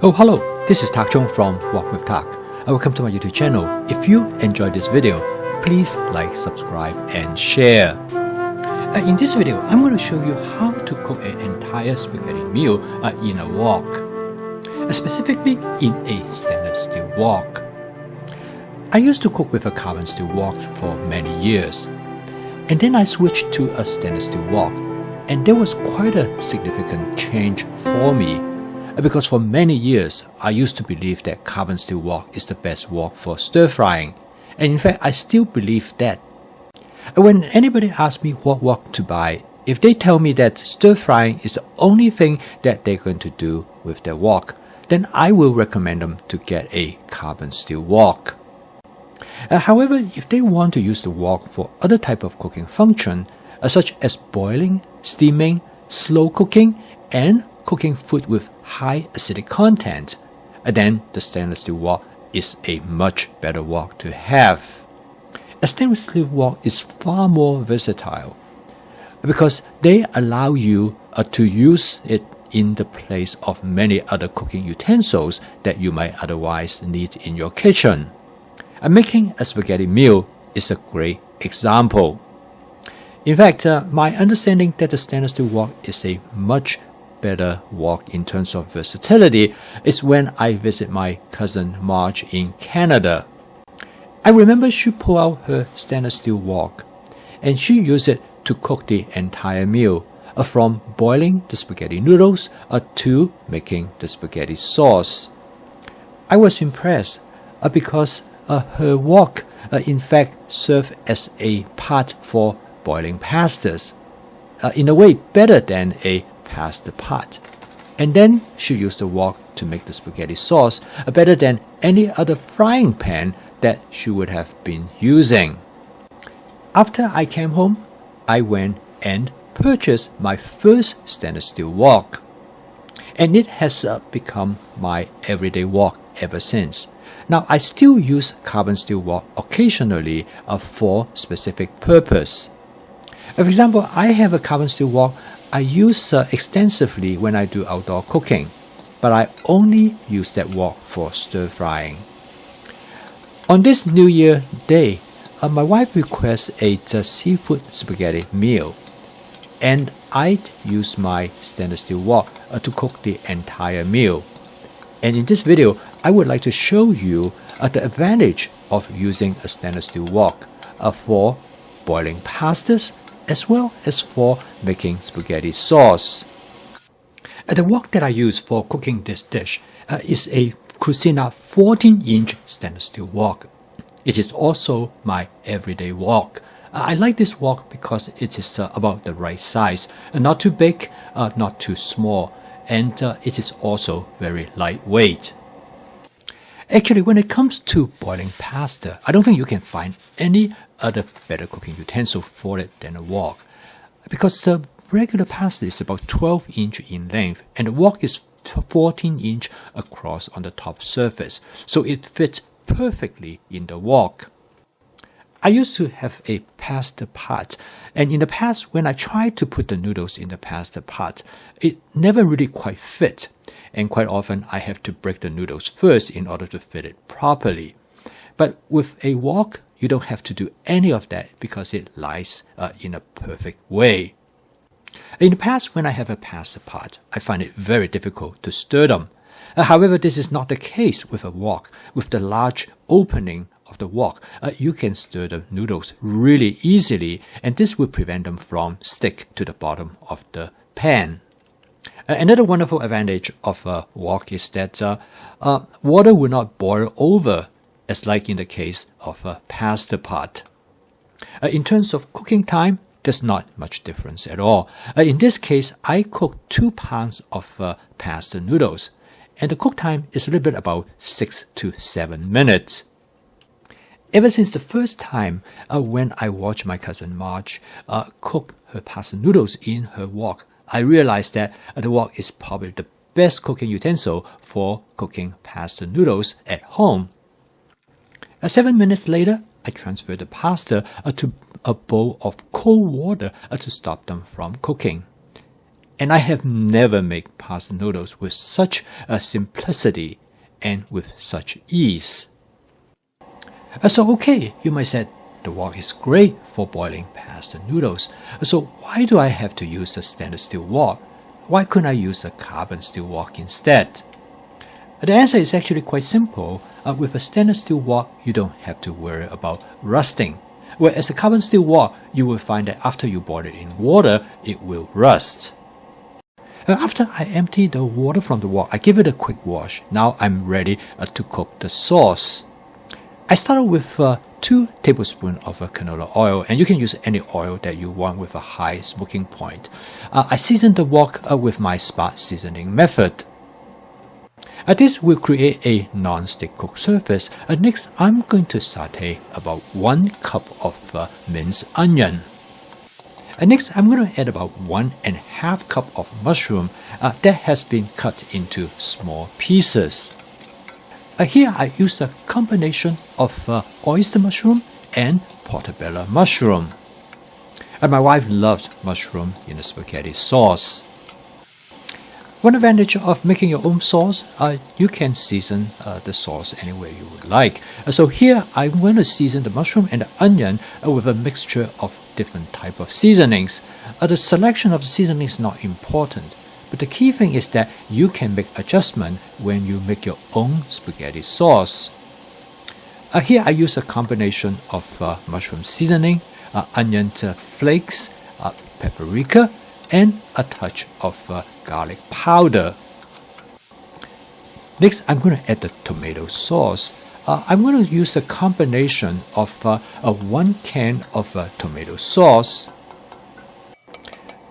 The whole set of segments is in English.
Oh, hello, this is Tak Chung from Wok with Tak. Welcome to my YouTube channel. If you enjoyed this video, please like, subscribe, and share. In this video, I'm going to show you how to cook an entire spaghetti meal in a wok, specifically in a stainless steel wok. I used to cook with a carbon steel wok for many years, and then I switched to a stainless steel wok, and there was quite a significant change for me. Because for many years, I used to believe that carbon steel wok is the best wok for stir frying. And in fact, I still believe that. When anybody asks me what wok to buy, if they tell me that stir frying is the only thing that they're going to do with their wok, then I will recommend them to get a carbon steel wok. However, if they want to use the wok for other type of cooking function, such as boiling, steaming, slow cooking, and cooking food with high acidic content, then the stainless steel wok is a much better wok to have. A stainless steel wok is far more versatile because they allow you to use it in the place of many other cooking utensils that you might otherwise need in your kitchen. Making a spaghetti meal is a great example. In fact, my understanding that the stainless steel wok is a much better wok in terms of versatility is when I visit my cousin Marge in Canada. I remember she pulled out her stainless steel wok and she used it to cook the entire meal, from boiling the spaghetti noodles to making the spaghetti sauce. I was impressed because her wok in fact served as a pot for boiling pastas, in a way better than a pasta pot. And then she used the wok to make the spaghetti sauce better than any other frying pan that she would have been using. After I came home, I went and purchased my first stainless steel wok, and it has become my everyday wok ever since. Now, I still use carbon steel wok occasionally for specific purpose. For example, I have a carbon steel wok I use extensively when I do outdoor cooking, but I only use that wok for stir frying. On this New Year day, my wife requests a seafood spaghetti meal, and I use my stainless steel wok to cook the entire meal. And in this video, I would like to show you the advantage of using a stainless steel wok for boiling pastas as well as for making spaghetti sauce. The wok that I use for cooking this dish is a Cucina 14-inch stainless steel wok. It is also my everyday wok. I like this wok because it is about the right size, not too big, not too small, and it is also very lightweight. Actually, when it comes to boiling pasta, I don't think you can find any other better cooking utensil for it than a wok, because the regular pasta is about 12-inch in length and the wok is 14-inch across on the top surface, so it fits perfectly in the wok. I used to have a pasta pot, and in the past when I tried to put the noodles in the pasta pot, it never really quite fit, and quite often I have to break the noodles first in order to fit it properly. But with a wok, you don't have to do any of that because it lies in a perfect way. In the past, when I have a pasta pot, I find it very difficult to stir them. However, this is not the case with a wok. With the large opening of the wok, you can stir the noodles really easily, and this will prevent them from stick to the bottom of the pan. Another wonderful advantage of a wok is that water will not boil over, as like in the case of a pasta pot. In terms of cooking time, there's not much difference at all. In this case, I cooked 2 pounds of pasta noodles, and the cook time is a little bit about 6 to 7 minutes. Ever since the first time when I watched my cousin Marge cook her pasta noodles in her wok, I realized that the wok is probably the best cooking utensil for cooking pasta noodles at home. 7 minutes later, I transferred the pasta to a bowl of cold water to stop them from cooking. And I have never made pasta noodles with such a simplicity and with such ease. So okay, you might say the wok is great for boiling pasta noodles. So why do I have to use a stainless steel wok? Why couldn't I use a carbon steel wok instead? The answer is actually quite simple. With a stainless steel wok, you don't have to worry about rusting. Whereas a carbon steel wok, you will find that after you boil it in water, it will rust. After I empty the water from the wok, I give it a quick wash. Now I'm ready to cook the sauce. I started with 2 tablespoons of canola oil, and you can use any oil that you want with a high smoking point. I seasoned the wok with my Smart seasoning method. This will create a non-stick cook surface. Next, I'm going to saute about 1 cup of minced onion. Next, I'm going to add about 1.5 cup of mushroom that has been cut into small pieces. Here I used a combination of oyster mushroom and portobello mushroom. My wife loves mushroom in the spaghetti sauce. One advantage of making your own sauce, you can season the sauce any way you would like. So here I'm going to season the mushroom and the onion with a mixture of different type of seasonings. The selection of the seasoning is not important, but the key thing is that you can make adjustment when you make your own spaghetti sauce. Here I use a combination of mushroom seasoning, onion flakes, paprika, and a touch of garlic powder. Next, I'm going to add the tomato sauce. I'm going to use a combination of 1 can of tomato sauce.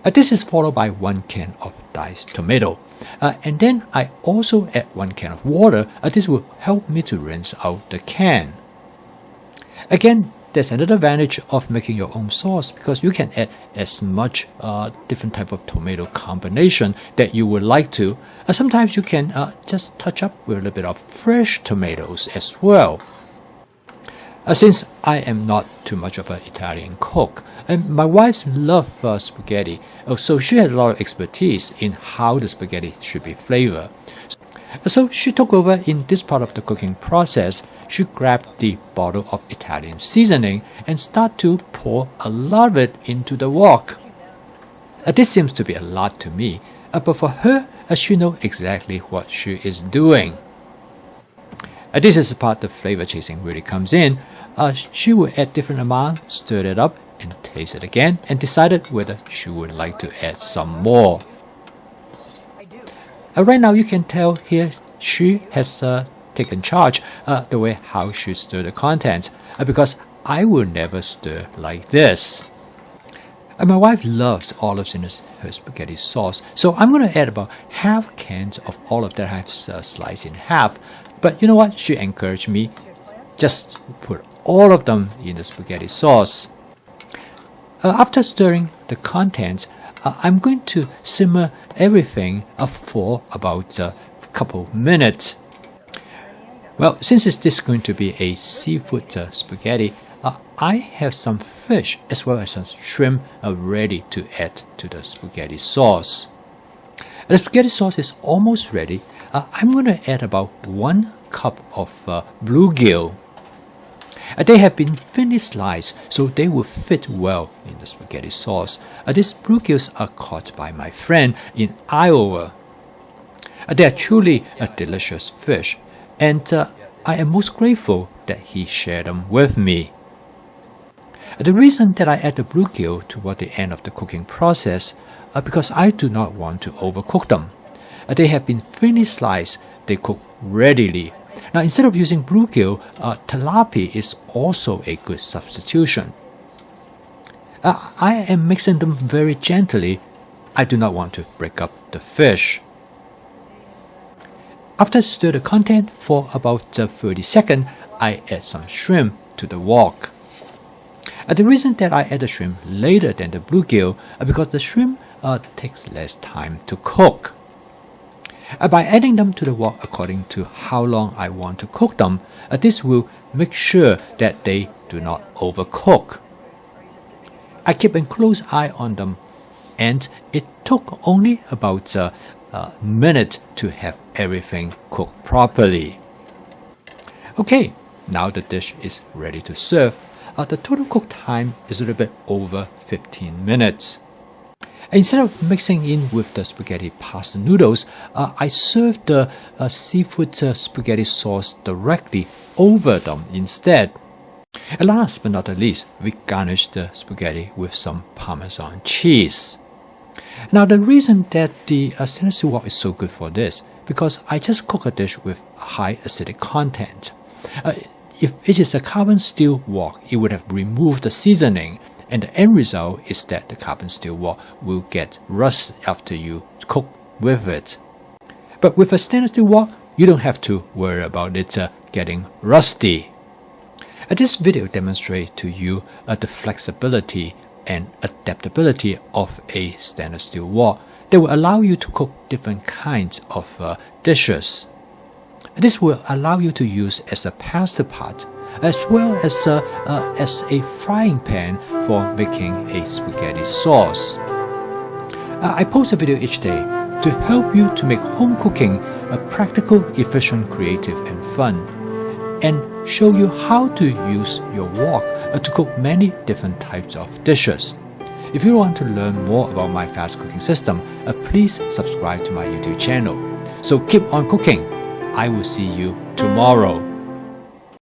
This is followed by 1 can of diced tomato. And then I also add 1 can of water. This will help me to rinse out the can. Again, there's another advantage of making your own sauce because you can add as much different type of tomato combination that you would like to. Sometimes you can just touch up with a little bit of fresh tomatoes as well. Since I am not too much of an Italian cook, and my wife loves spaghetti, so she had a lot of expertise in how the spaghetti should be flavored. So she took over in this part of the cooking process. She grabbed the bottle of Italian seasoning and started to pour a lot of it into the wok. This seems to be a lot to me, but for her, she knows exactly what she is doing. This is the part the flavor chasing really comes in. She will add different amount, stir it up, and taste it again, and decided whether she would like to add some more. Right now, you can tell here she has taken charge the way how she stir the contents, because I will never stir like this. My wife loves olives in her spaghetti sauce, so I'm going to add about half cans of olive that I have sliced in half. But you know what? She encouraged me, just put all of them in the spaghetti sauce. After stirring the contents, I'm going to simmer everything for about a couple minutes. Well, since this is going to be a seafood spaghetti, I have some fish as well as some shrimp ready to add to the spaghetti sauce. The spaghetti sauce is almost ready. I'm going to add about 1 cup of bluegill. They have been thinly sliced, so they will fit well in the spaghetti sauce. These bluegills are caught by my friend in Iowa. They are truly a delicious fish, and I am most grateful that he shared them with me. The reason that I add the bluegill toward the end of the cooking process because I do not want to overcook them. They have been thinly sliced, they cook readily. Now, instead of using bluegill, tilapia is also a good substitution. I am mixing them very gently. I do not want to break up the fish. After stir the content for about 30 seconds, I add some shrimp to the wok. The reason that I add the shrimp later than the bluegill because the shrimp takes less time to cook. By adding them to the wok according to how long I want to cook them, this will make sure that they do not overcook. I keep a close eye on them and it took only about a minute to have everything cooked properly. Okay, now the dish is ready to serve. The total cook time is a little bit over 15 minutes. Instead of mixing in with the spaghetti pasta noodles, I served the seafood spaghetti sauce directly over them instead. And last but not least, we garnished the spaghetti with some Parmesan cheese. Now the reason that the stainless steel wok is so good for this, because I just cook a dish with high acidic content. If it is a carbon steel wok, it would have removed the seasoning, and the end result is that the carbon steel wok will get rust after you cook with it. But with a stainless steel wok, you don't have to worry about it getting rusty. This video demonstrates to you the flexibility and adaptability of a stainless steel wok that will allow you to cook different kinds of dishes. This will allow you to use as a pasta pot as well as a frying pan for making a spaghetti sauce. I post a video each day to help you to make home cooking practical, efficient, creative, and fun, and show you how to use your wok to cook many different types of dishes. If you want to learn more about my fast cooking system, please subscribe to my YouTube channel. So keep on cooking. I will see you tomorrow.